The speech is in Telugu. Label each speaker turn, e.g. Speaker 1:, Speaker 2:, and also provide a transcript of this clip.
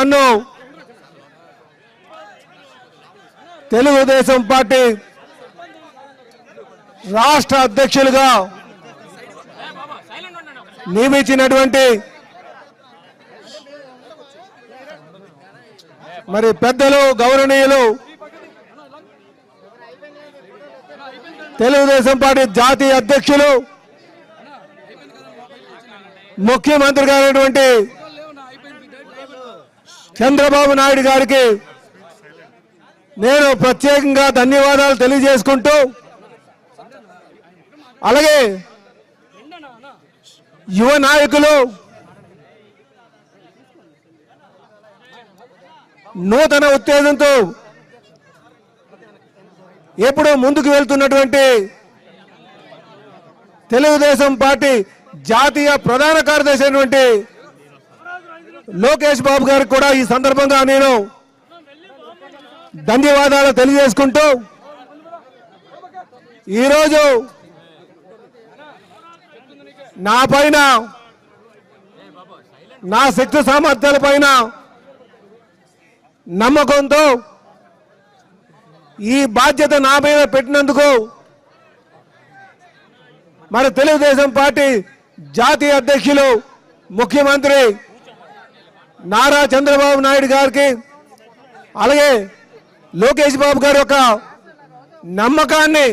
Speaker 1: నన్ను తెలుగుదేశం పార్టీ రాష్ట్ర అధ్యక్షులుగా నియమించినటువంటి మరి పెద్దలు గౌరవనీయులు తెలుగుదేశం పార్టీ జాతీయ అధ్యక్షులు ముఖ్యమంత్రి గారైనటువంటి చంద్రబాబు నాయుడు గారికి నేను ప్రత్యేకంగా ధన్యవాదాలు తెలియజేసుకుంటూ అలాగే యువ నాయకులు నూతన ఉత్తేజంతో ఎప్పుడూ ముందుకు వెళ్తున్నటువంటి తెలుగుదేశం పార్టీ జాతీయ ప్రధాన కార్యదర్శి అయినటువంటి లోకేష్ బాబు గారికి కూడా ఈ సందర్భంగా నేను ధన్యవాదాలు తెలియజేసుకుంటూ ఈరోజు నా పైన నా శక్తి సామర్థ్యాల పైన నమ్మకంతో ఈ బాధ్యత నా మీద పెట్టినందుకు మన తెలుగుదేశం పార్టీ జాతీయ అధ్యక్షులు ముఖ్యమంత్రి నారా చంద్రబాబు నాయుడు గారికి అలాగే లోకేష్ బాబు గారి యొక్క నమ్మకాన్ని